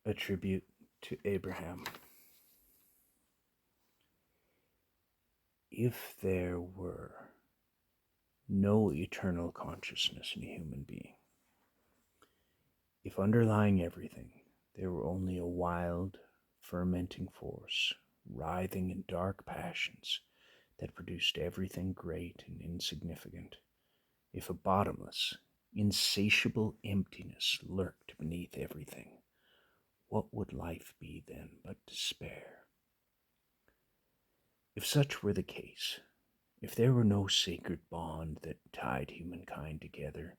A tribute to Abraham. If there were no eternal consciousness in a human being, if underlying everything there were only a wild, fermenting force, writhing in dark passions that produced everything great and insignificant, if a bottomless, insatiable emptiness lurked beneath everything, what would life be then but despair? If such were the case, if there were no sacred bond that tied humankind together,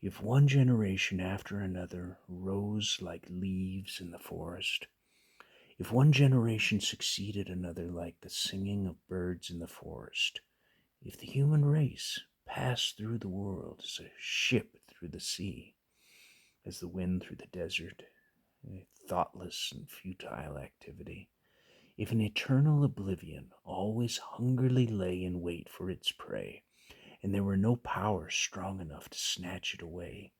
if one generation after another rose like leaves in the forest, if one generation succeeded another like the singing of birds in the forest, if the human race passed through the world as a ship through the sea, as the wind through the desert, a thoughtless and futile activity, if an eternal oblivion always hungrily lay in wait for its prey, and there were no power strong enough to snatch it away,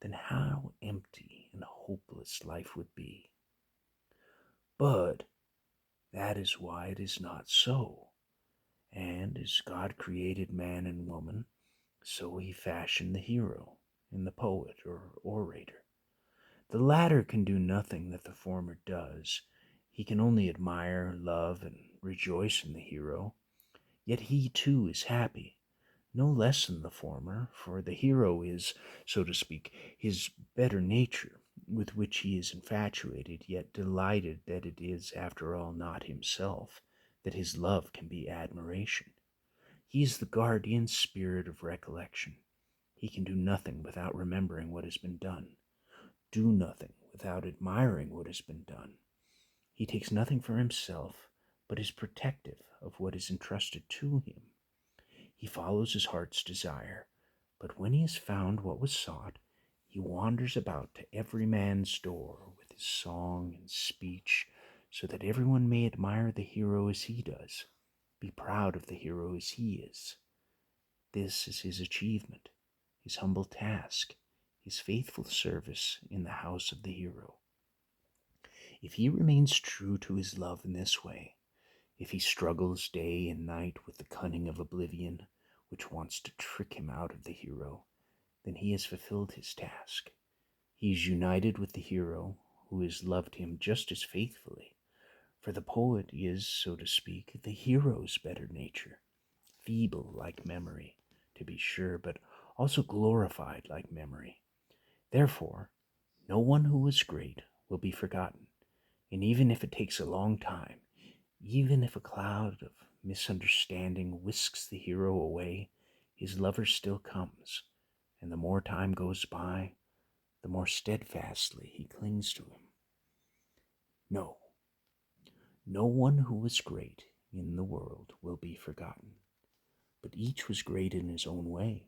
then how empty and hopeless life would be. But that is why it is not so. And as God created man and woman, so he fashioned the hero and the poet or orator. The latter can do nothing that the former does. He can only admire, love, and rejoice in the hero. Yet he too is happy, no less than the former, for the hero is, so to speak, his better nature, with which he is infatuated, yet delighted that it is, after all, not himself, that his love can be admiration. He is the guardian spirit of recollection. He can do nothing without remembering what has been done, do nothing without admiring what has been done. He takes nothing for himself, but is protective of what is entrusted to him. He follows his heart's desire, but when he has found what was sought, he wanders about to every man's door with his song and speech, so that everyone may admire the hero as he does, be proud of the hero as he is. This is his achievement, his humble task, his faithful service in the house of the hero. If he remains true to his love in this way, if he struggles day and night with the cunning of oblivion, which wants to trick him out of the hero, then he has fulfilled his task. He is united with the hero, who has loved him just as faithfully, for the poet is, so to speak, the hero's better nature, feeble like memory, to be sure, but also glorified like memory. Therefore, no one who was great will be forgotten, and even if it takes a long time, even if a cloud of misunderstanding whisks the hero away, his lover still comes, and the more time goes by, the more steadfastly he clings to him. No, no one who was great in the world will be forgotten, but each was great in his own way,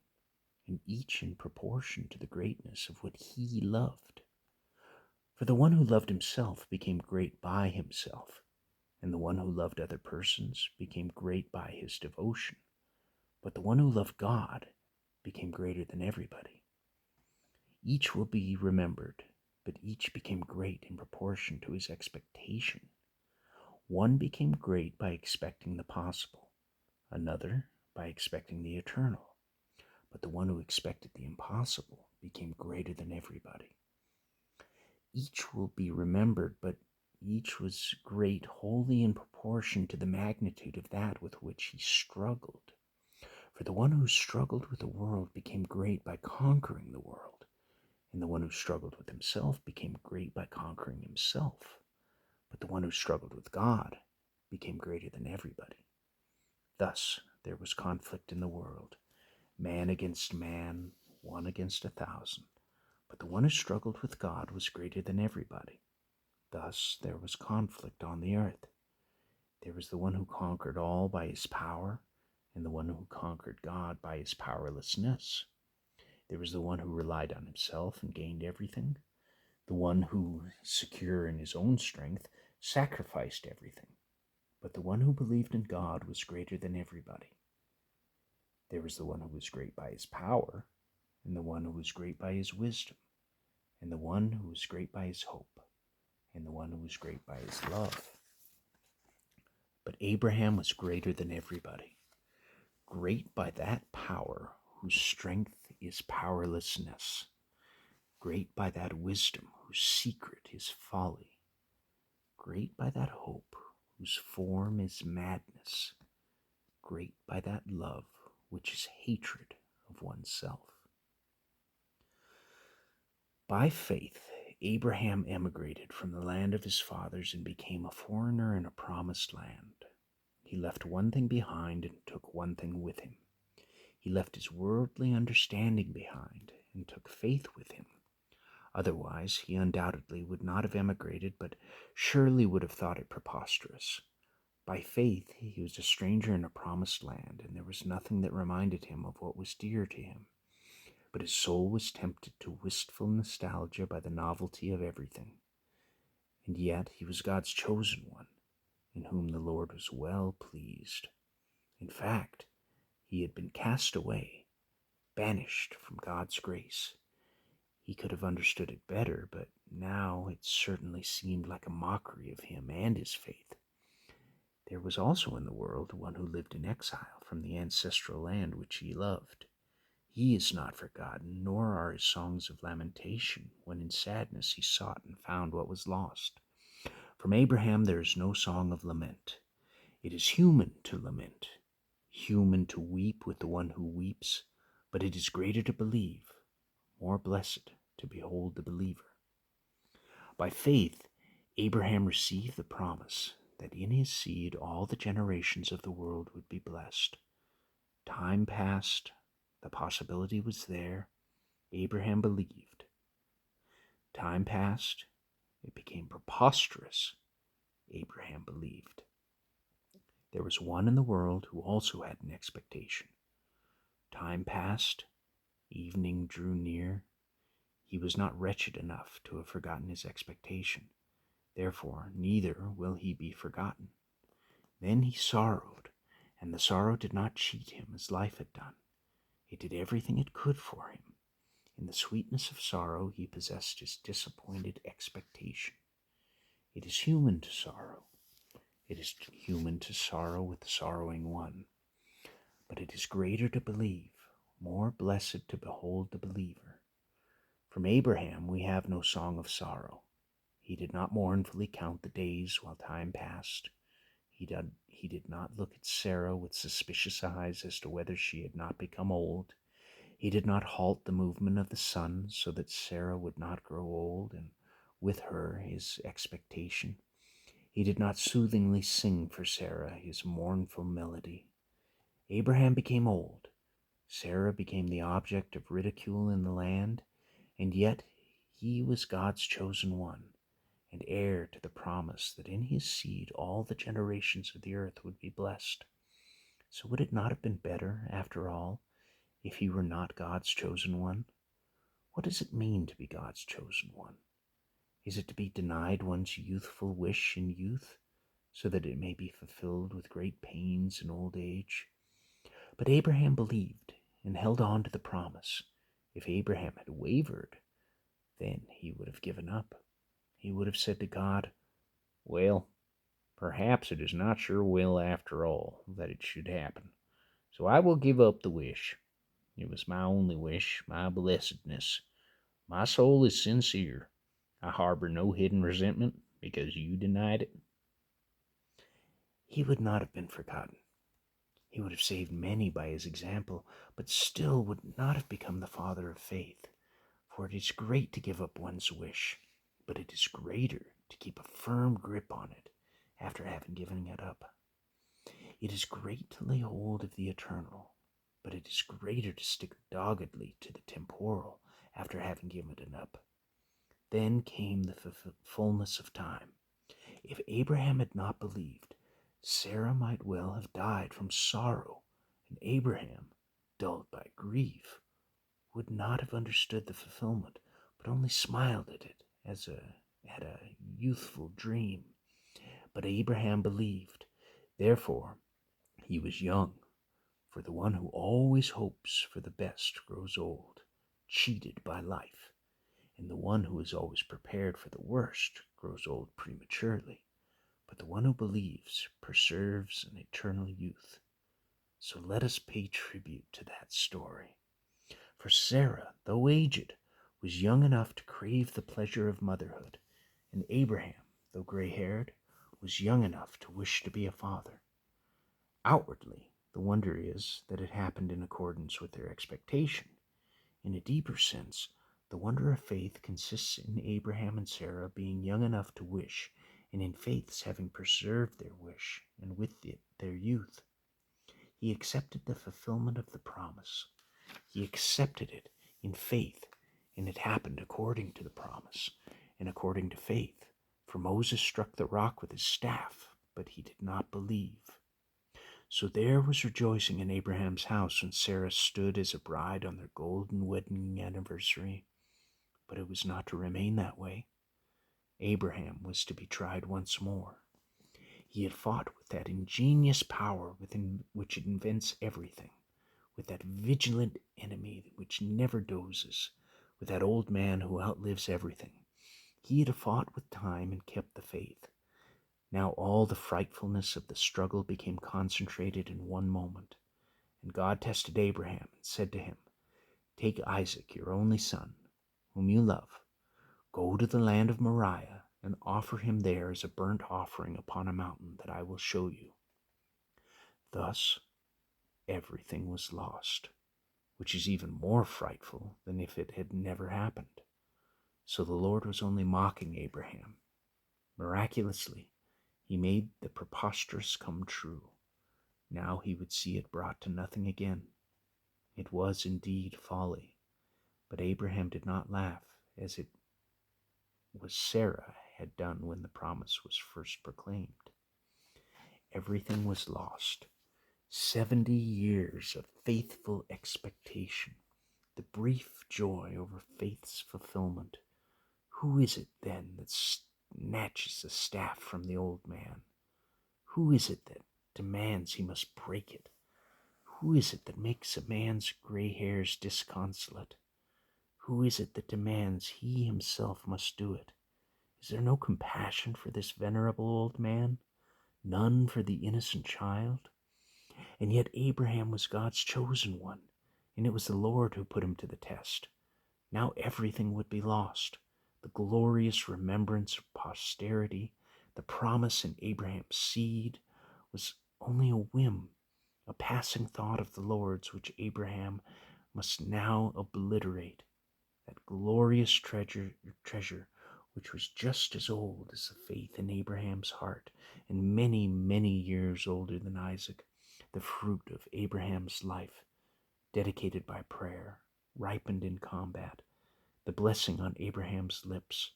and each in proportion to the greatness of what he loved. For the one who loved himself became great by himself, and the one who loved other persons became great by his devotion. But the one who loved God became greater than everybody. Each will be remembered, but each became great in proportion to his expectation. One became great by expecting the possible, another by expecting the eternal. But the one who expected the impossible became greater than everybody. Each will be remembered, but each was great wholly in proportion to the magnitude of that with which he struggled. For the one who struggled with the world became great by conquering the world, and the one who struggled with himself became great by conquering himself. But the one who struggled with God became greater than everybody. Thus there was conflict in the world, man against man, one against 1,000. But the one who struggled with God was greater than everybody. Thus there was conflict on the earth. There was the one who conquered all by his power, and the one who conquered God by his powerlessness. There was the one who relied on himself and gained everything, the one who, secure in his own strength, sacrificed everything. But the one who believed in God was greater than everybody. There was the one who was great by his power, and the one who was great by his wisdom, and the one who was great by his hope. and the one who was great by his love. But Abraham was greater than everybody, great by that power whose strength is powerlessness, great by that wisdom whose secret is folly, great by that hope whose form is madness, great by that love which is hatred of oneself. By faith, Abraham emigrated from the land of his fathers and became a foreigner in a promised land. He left one thing behind and took one thing with him. He left his worldly understanding behind and took faith with him. Otherwise, he undoubtedly would not have emigrated, but surely would have thought it preposterous. By faith, he was a stranger in a promised land, and there was nothing that reminded him of what was dear to him. But his soul was tempted to wistful nostalgia by the novelty of everything. And yet he was God's chosen one, in whom the Lord was well pleased. In fact, he had been cast away, banished from God's grace. He could have understood it better, but now it certainly seemed like a mockery of him and his faith. There was also in the world one who lived in exile from the ancestral land which he loved. He is not forgotten, nor are his songs of lamentation, when in sadness he sought and found what was lost. From Abraham there is no song of lament. It is human to lament, human to weep with the one who weeps, but it is greater to believe, more blessed to behold the believer. By faith, Abraham received the promise that in his seed all the generations of the world would be blessed. Time passed, the possibility was there, Abraham believed. Time passed, it became preposterous, Abraham believed. There was one in the world who also had an expectation. Time passed, evening drew near. He was not wretched enough to have forgotten his expectation. Therefore, neither will he be forgotten. Then he sorrowed, and the sorrow did not cheat him as life had done. It did everything it could for him. In the sweetness of sorrow he possessed his disappointed expectation. It is human to sorrow. It is human to sorrow with the sorrowing one. But it is greater to believe, more blessed to behold the believer. From Abraham we have no song of sorrow. He did not mournfully count the days while time passed. He did not look at Sarah with suspicious eyes as to whether she had not become old. He did not halt the movement of the sun so that Sarah would not grow old, and with her his expectation. He did not soothingly sing for Sarah his mournful melody. Abraham became old. Sarah became the object of ridicule in the land, and yet he was God's chosen one, and heir to the promise that in his seed all the generations of the earth would be blessed. So would it not have been better, after all, if he were not God's chosen one? What does it mean to be God's chosen one? Is it to be denied one's youthful wish in youth, so that it may be fulfilled with great pains in old age? But Abraham believed and held on to the promise. If Abraham had wavered, then he would have given up. He would have said to God, "Well, perhaps it is not your will after all that it should happen, so I will give up the wish. It was my only wish, my blessedness. My soul is sincere. I harbor no hidden resentment because you denied it." He would not have been forgotten. He would have saved many by his example, but still would not have become the father of faith. For it is great to give up one's wish, but it is greater to keep a firm grip on it after having given it up. It is great to lay hold of the eternal, but it is greater to stick doggedly to the temporal after having given it up. Then came the fullness of time. If Abraham had not believed, Sarah might well have died from sorrow, and Abraham, dulled by grief, would not have understood the fulfillment, but only smiled at it as at a youthful dream. But Abraham believed. Therefore, he was young, for the one who always hopes for the best grows old, cheated by life, and the one who is always prepared for the worst grows old prematurely, but the one who believes preserves an eternal youth. So let us pay tribute to that story. For Sarah, though aged, was young enough to crave the pleasure of motherhood, and Abraham, though gray-haired, was young enough to wish to be a father. Outwardly, the wonder is that it happened in accordance with their expectation. In a deeper sense, the wonder of faith consists in Abraham and Sarah being young enough to wish, and in faith's having preserved their wish, and with it their youth. He accepted the fulfillment of the promise. He accepted it in faith, and it happened according to the promise, and according to faith. For Moses struck the rock with his staff, but he did not believe. So there was rejoicing in Abraham's house when Sarah stood as a bride on their golden wedding anniversary. But it was not to remain that way. Abraham was to be tried once more. He had fought with that ingenious power within which it invents everything, with that vigilant enemy which never dozes, with that old man who outlives everything. He had fought with time and kept the faith. Now all the frightfulness of the struggle became concentrated in one moment, and God tested Abraham and said to him, "Take Isaac, your only son, whom you love, go to the land of Moriah, and offer him there as a burnt offering upon a mountain that I will show you." Thus everything was lost, which is even more frightful than if it had never happened. So the Lord was only mocking Abraham. Miraculously, he made the preposterous come true. Now he would see it brought to nothing again. It was indeed folly, but Abraham did not laugh, as it was Sarah had done when the promise was first proclaimed. Everything was lost. 70 years of faithful expectation, the brief joy over faith's fulfillment. Who is it then that snatches the staff from the old man? Who is it that demands he must break it? Who is it that makes a man's gray hairs disconsolate? Who is it that demands he himself must do it? Is there no compassion for this venerable old man? None for the innocent child? And yet Abraham was God's chosen one, and it was the Lord who put him to the test. Now everything would be lost. The glorious remembrance of posterity, the promise in Abraham's seed, was only a whim, a passing thought of the Lord's which Abraham must now obliterate. That glorious treasure which was just as old as the faith in Abraham's heart, and many, many years older than Isaac, the fruit of Abraham's life, dedicated by prayer, ripened in combat, the blessing on Abraham's lips.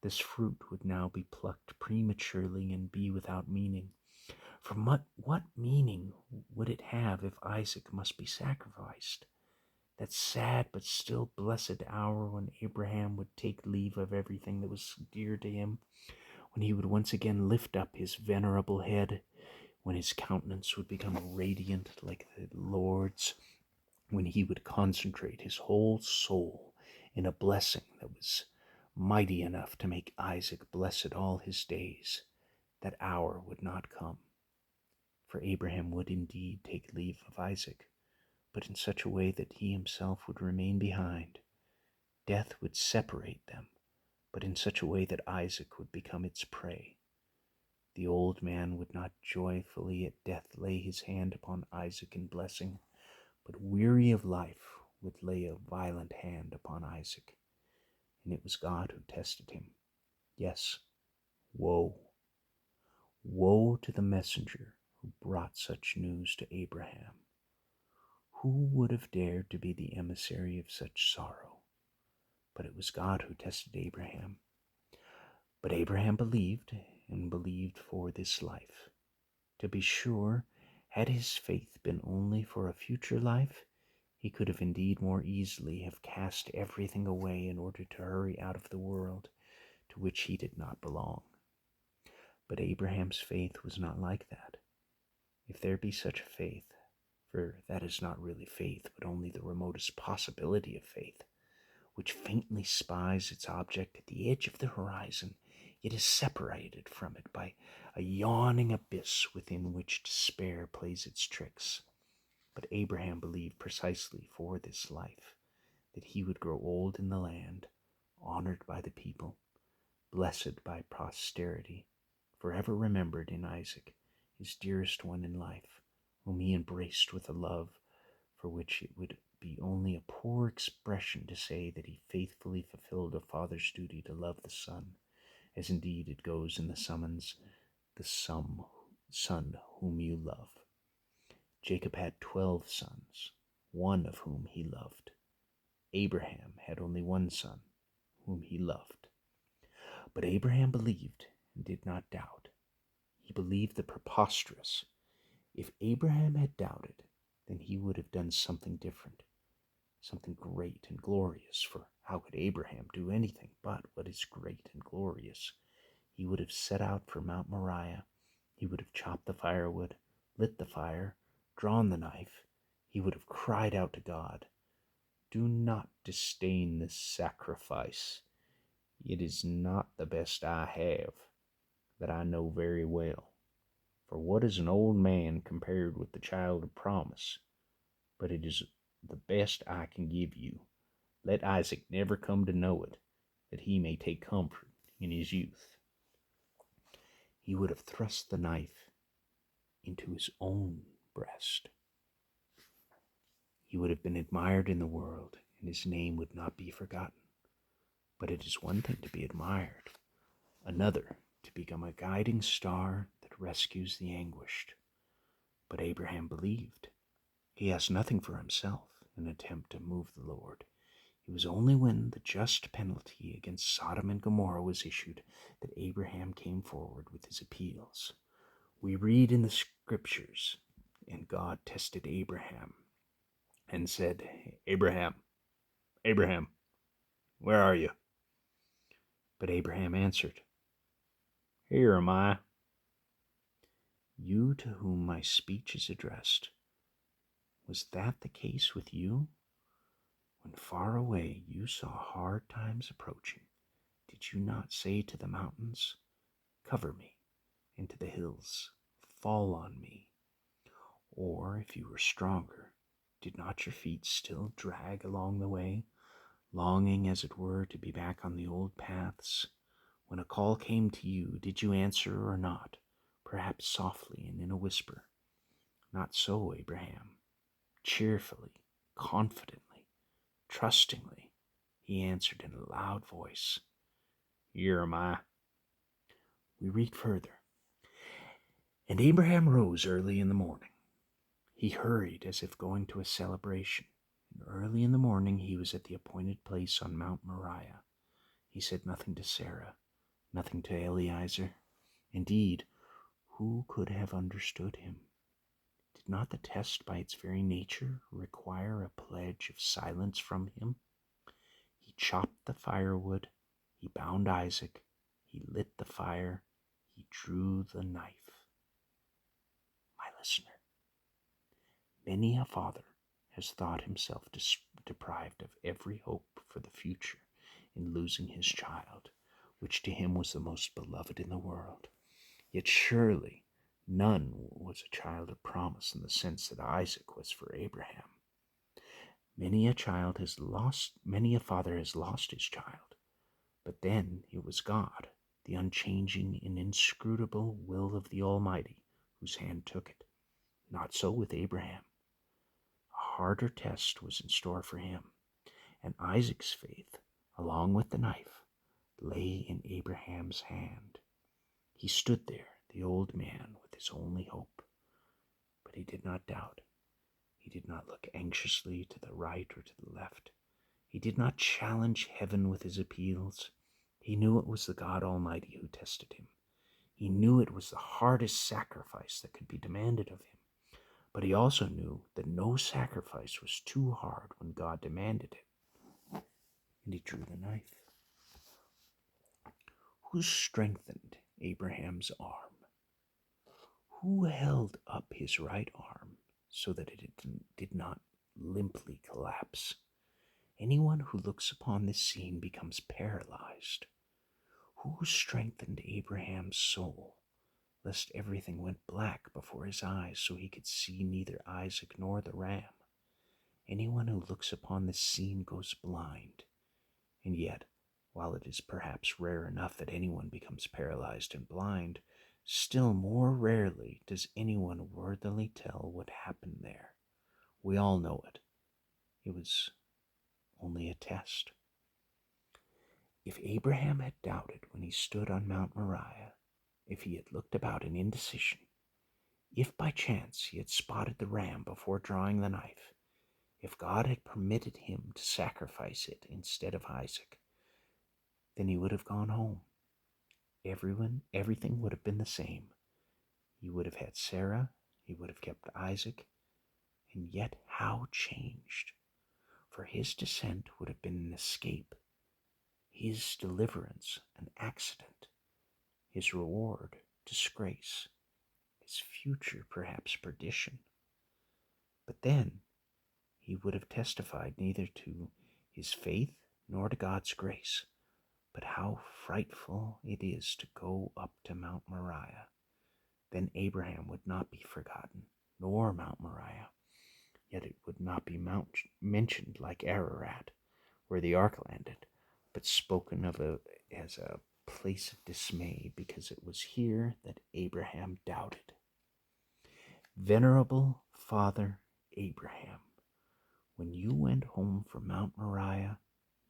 This fruit would now be plucked prematurely and be without meaning. From what meaning would it have if Isaac must be sacrificed? That sad but still blessed hour when Abraham would take leave of everything that was dear to him, when he would once again lift up his venerable head, when his countenance would become radiant like the Lord's, when he would concentrate his whole soul in a blessing that was mighty enough to make Isaac blessed all his days. That hour would not come. For Abraham would indeed take leave of Isaac, but in such a way that he himself would remain behind. Death would separate them, but in such a way that Isaac would become its prey. The old man would not joyfully at death lay his hand upon Isaac in blessing, but weary of life would lay a violent hand upon Isaac. And it was God who tested him. Yes, woe. Woe to the messenger who brought such news to Abraham. Who would have dared to be the emissary of such sorrow? But it was God who tested Abraham. But Abraham believed, and believed for this life. To be sure, had his faith been only for a future life, he could have indeed more easily have cast everything away in order to hurry out of the world to which he did not belong. But Abraham's faith was not like that. If there be such a faith, for that is not really faith, but only the remotest possibility of faith, which faintly spies its object at the edge of the horizon, yet is separated from it by a yawning abyss within which despair plays its tricks. But Abraham believed precisely for this life that he would grow old in the land, honored by the people, blessed by posterity, forever remembered in Isaac, his dearest one in life, whom he embraced with a love for which it would be only a poor expression to say that he faithfully fulfilled a father's duty to love the son, as indeed it goes in the summons, the son whom you love. Jacob had 12 sons, one of whom he loved. Abraham had only one son, whom he loved. But Abraham believed and did not doubt. He believed the preposterous. If Abraham had doubted, then he would have done something different, something great and glorious, for how could Abraham do anything but what is great and glorious? He would have set out for Mount Moriah. He would have chopped the firewood, lit the fire, drawn the knife. He would have cried out to God, "Do not disdain this sacrifice. It is not the best I have, that I know very well. For what is an old man compared with the child of promise? But it is the best I can give you. Let Isaac never come to know it, that he may take comfort in his youth." He would have thrust the knife into his own breast. He would have been admired in the world, and his name would not be forgotten. But it is one thing to be admired, another to become a guiding star that rescues the anguished. But Abraham believed. He asked nothing for himself in an attempt to move the Lord. It was only when the just penalty against Sodom and Gomorrah was issued that Abraham came forward with his appeals. We read in the scriptures, "And God tested Abraham and said, Abraham, Abraham, where are you?" But Abraham answered, "Here am I." You to whom my speech is addressed, was that the case with you? When far away you saw hard times approaching, did you not say to the mountains, "Cover me," and to the hills, "Fall on me"? Or, if you were stronger, did not your feet still drag along the way, longing, as it were, to be back on the old paths? When a call came to you, did you answer or not, perhaps softly and in a whisper? Not so, Abraham. Cheerfully, confidently, trustingly, he answered in a loud voice, "Here am I." We read further. And Abraham rose early in the morning. He hurried as if going to a celebration, and early in the morning he was at the appointed place on Mount Moriah. He said nothing to Sarah, nothing to Eliezer. Indeed, who could have understood him? Did not the test by its very nature require a pledge of silence from him? He chopped the firewood, he bound Isaac, he lit the fire, he drew the knife. My listener, many a father has thought himself deprived of every hope for the future in losing his child, which to him was the most beloved in the world. Yet surely none was a child of promise in the sense that Isaac was for Abraham. Many a father has lost his child, but then it was God, the unchanging and inscrutable will of the Almighty, whose hand took it. Not so with Abraham. A harder test was in store for him, and Isaac's faith, along with the knife, lay in Abraham's hand. He stood there, the old man, with his only hope. But he did not doubt. He did not look anxiously to the right or to the left. He did not challenge heaven with his appeals. He knew it was the God Almighty who tested him. He knew it was the hardest sacrifice that could be demanded of him. But he also knew that no sacrifice was too hard when God demanded it. And he drew the knife. Who strengthened Abraham's arm? Who held up his right arm so that it did not limply collapse? Anyone who looks upon this scene becomes paralyzed. Who strengthened Abraham's soul, lest everything went black before his eyes, so he could see neither Isaac nor the ram? Anyone who looks upon this scene goes blind. And yet, while it is perhaps rare enough that anyone becomes paralyzed and blind, still more rarely does anyone worthily tell what happened there. We all know it. It was only a test. If Abraham had doubted when he stood on Mount Moriah, if he had looked about in indecision, if by chance he had spotted the ram before drawing the knife, if God had permitted him to sacrifice it instead of Isaac, then he would have gone home. Everything would have been the same. He would have had Sarah, he would have kept Isaac, and yet how changed! For his descent would have been an escape, his deliverance an accident, his reward disgrace, his future perhaps perdition. But then he would have testified neither to his faith nor to God's grace. But how frightful it is to go up to Mount Moriah. Then Abraham would not be forgotten, nor Mount Moriah. Yet it would not be mentioned like Ararat, where the ark landed, but spoken of as a place of dismay, because it was here that Abraham doubted. Venerable Father Abraham, when you went home from Mount Moriah,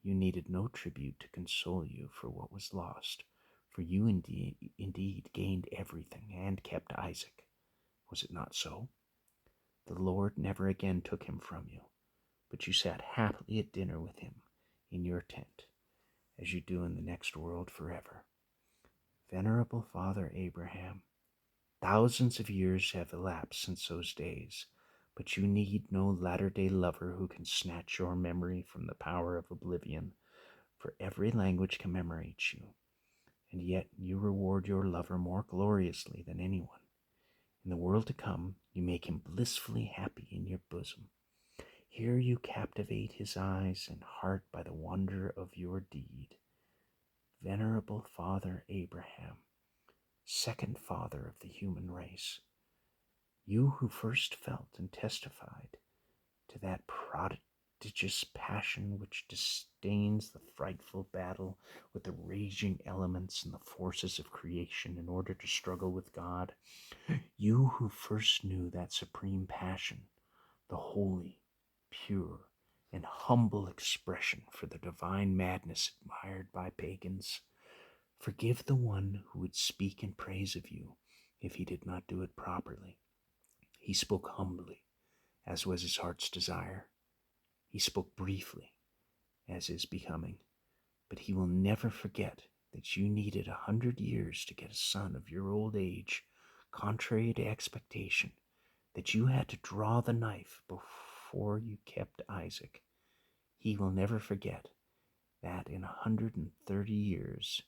you needed no tribute to console you for what was lost, for you indeed gained everything and kept Isaac. Was it not so? The Lord never again took him from you, but you sat happily at dinner with him in your tent, as you do in the next world forever. Venerable Father Abraham, thousands of years have elapsed since those days, but you need no latter-day lover who can snatch your memory from the power of oblivion, for every language commemorates you, and yet you reward your lover more gloriously than anyone. In the world to come, you make him blissfully happy in your bosom. Here you captivate his eyes and heart by the wonder of your deed. Venerable Father Abraham, second father of the human race, you who first felt and testified to that prodigious passion which disdains the frightful battle with the raging elements and the forces of creation in order to struggle with God, you who first knew that supreme passion, the holy, pure, and humble expression for the divine madness admired by pagans, forgive the one who would speak in praise of you if he did not do it properly. He spoke humbly, as was his heart's desire. He spoke briefly, as is becoming, but he will never forget that you needed 100 years to get a son of your old age, contrary to expectation, that you had to draw the knife before you kept Isaac. He will never forget that in 130 years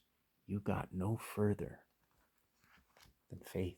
you got no further than faith.